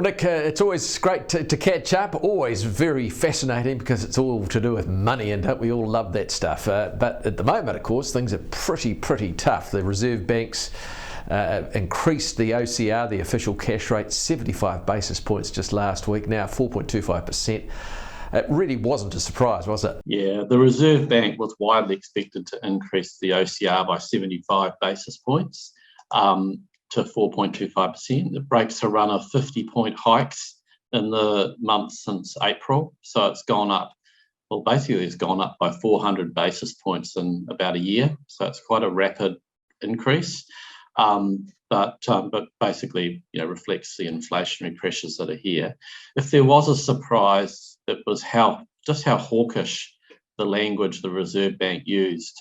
Well, Nick, it's always great to catch up, always very fascinating because it's all to do with money and don't we all love that stuff. But at the moment, of course, things are pretty tough. The Reserve Bank's increased the OCR, the official cash rate, 75 basis points just last week, now 4.25%. It really wasn't a surprise, was it? Yeah, the Reserve Bank was widely expected to increase the OCR by 75 basis points to 4.25%. It breaks a run of 50-point hikes in the month since April. So it's gone up, well, basically it's gone up by 400 basis points in about a year. So it's quite a rapid increase. But basically, reflects the inflationary pressures that are here. If there was a surprise, it was how hawkish the language the Reserve Bank used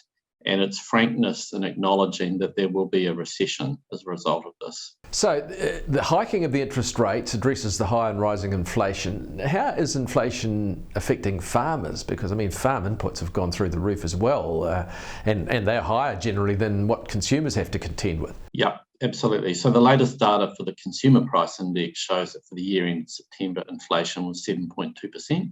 and its frankness in acknowledging that there will be a recession as a result of this. So the hiking of the interest rates addresses the high and rising inflation. How is inflation affecting farmers? Because, farm inputs have gone through the roof as well, and they're higher generally than what consumers have to contend with. Yeah, absolutely. So the latest data for the Consumer Price Index shows that for the year in September, inflation was 7.2%.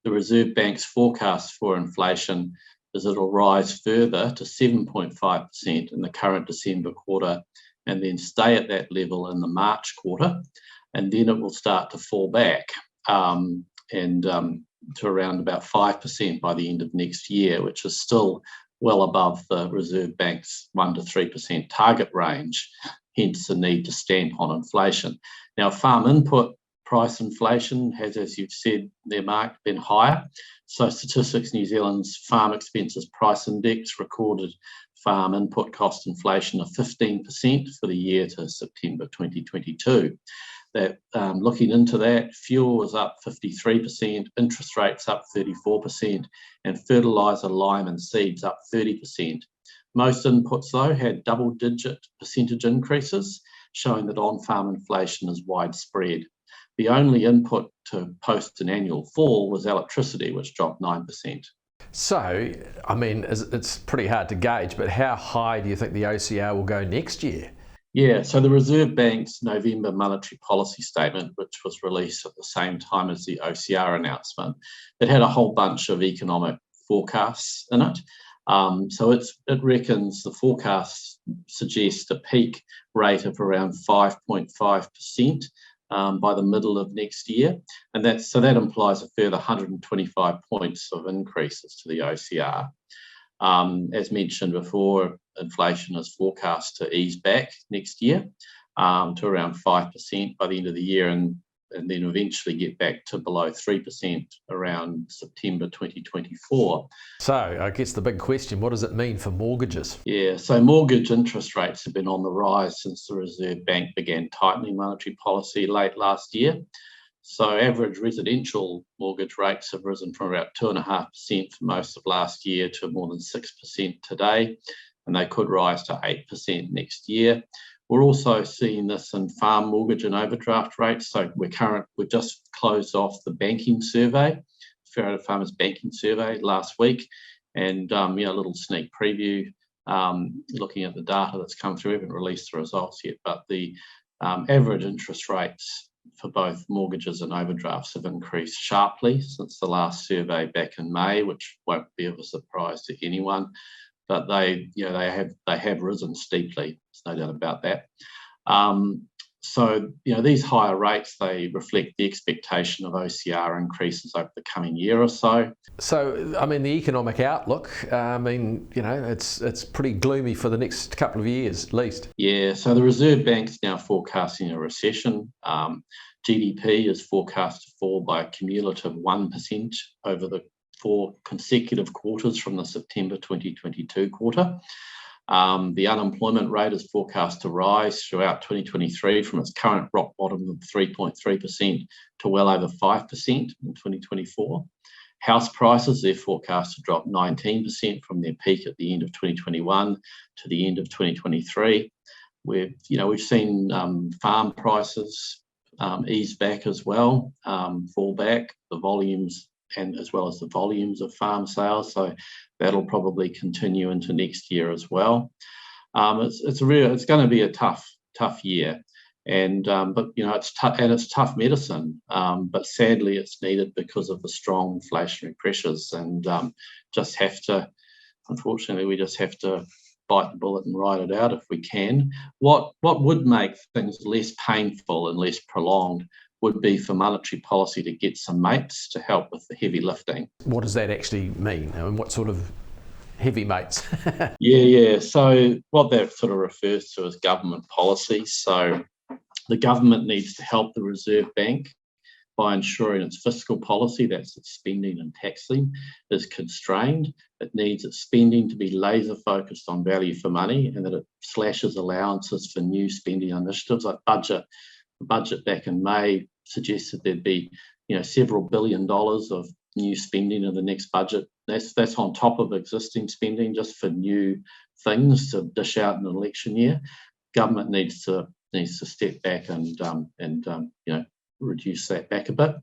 The Reserve Bank's forecast for inflation is it'll rise further to 7.5% in the current December quarter and then stay at that level in the March quarter. And then it will start to fall back to around about 5% by the end of next year, which is still well above the Reserve Bank's 1 to 3% target range, hence the need to stamp on inflation. Now, farm input price inflation has, as you've said, been higher. So Statistics New Zealand's Farm Expenses Price Index recorded farm input cost inflation of 15% for the year to September 2022. Looking into that, fuel was up 53%, interest rates up 34%, and fertiliser, lime and seeds up 30%. Most inputs, though, had double-digit percentage increases, showing that on-farm inflation is widespread. The only input to post an annual fall was electricity, which dropped 9%. So, it's pretty hard to gauge, but how high do you think the OCR will go next year? Yeah, so the Reserve Bank's November monetary policy statement, which was released at the same time as the OCR announcement, it had a whole bunch of economic forecasts in it. So it reckons the forecasts suggest a peak rate of around 5.5%. By the middle of next year, and that implies a further 125 points of increases to the OCR. As mentioned before, inflation is forecast to ease back next year to around 5% by the end of the year, and then eventually get back to below 3% around September 2024. So I guess the big question, what does it mean for mortgages? Yeah, so mortgage interest rates have been on the rise since the Reserve Bank began tightening monetary policy late last year. So average residential mortgage rates have risen from about 2.5% for most of last year to more than 6% today, and they could rise to 8% next year. We're also seeing this in farm mortgage and overdraft rates. So we've just closed off the banking survey, Federated Farmers Banking Survey last week, and a little sneak preview looking at the data that's come through. We haven't released the results yet, but the average interest rates for both mortgages and overdrafts have increased sharply since the last survey back in May, which won't be of a surprise to anyone. But they have risen steeply. There's no doubt about that. So these higher rates, they reflect the expectation of OCR increases over the coming year or so. So the economic outlook, it's pretty gloomy for the next couple of years at least. Yeah. So the Reserve Bank's now forecasting a recession. GDP is forecast to fall by a cumulative 1% over the 4 consecutive quarters from the September 2022 quarter. The unemployment rate is forecast to rise throughout 2023 from its current rock bottom of 3.3% to well over 5% in 2024. House prices, they're forecast to drop 19% from their peak at the end of 2021 to the end of 2023. We've seen farm prices ease back as well, fall back, the volumes and as well as the volumes of farm sales. So that'll probably continue into next year as well. It's going to be a tough year. But it's tough, and it's tough medicine. But sadly, it's needed because of the strong inflationary pressures, and unfortunately, we just have to bite the bullet and ride it out if we can. What would make things less painful and less prolonged would be for monetary policy to get some mates to help with the heavy lifting. What does that actually mean? I mean, what sort of heavy mates? Yeah. So what that sort of refers to as government policy. So the government needs to help the Reserve Bank by ensuring its fiscal policy, that's its spending and taxing, is constrained. It needs its spending to be laser focused on value for money, and that it slashes allowances for new spending initiatives like budget. The budget back in May suggested there'd be several $1 billion of new spending in the next budget. That's on top of existing spending just for new things to dish out in an election year. Government needs to step back and reduce that back a bit.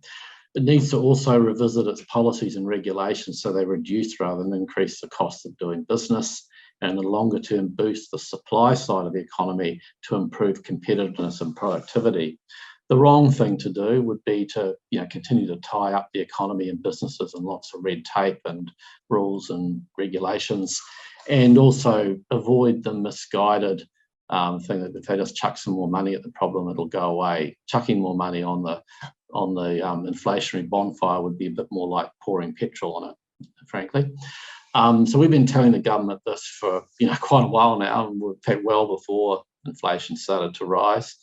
It needs to also revisit its policies and regulations so they reduce rather than increase the cost of doing business, and in the longer term boost the supply side of the economy to improve competitiveness and productivity. The wrong thing to do would be to continue to tie up the economy and businesses in lots of red tape and rules and regulations, and also avoid the misguided thing that if they just chuck some more money at the problem, it'll go away. Chucking more money on the inflationary bonfire would be a bit more like pouring petrol on it, frankly. So we've been telling the government this for quite a while now, and we've had well before inflation started to rise.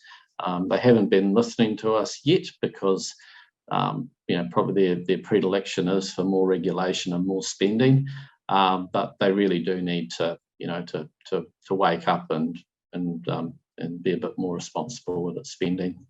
They haven't been listening to us yet because probably their predilection is for more regulation and more spending, but they really do need to wake up and be a bit more responsible with its spending.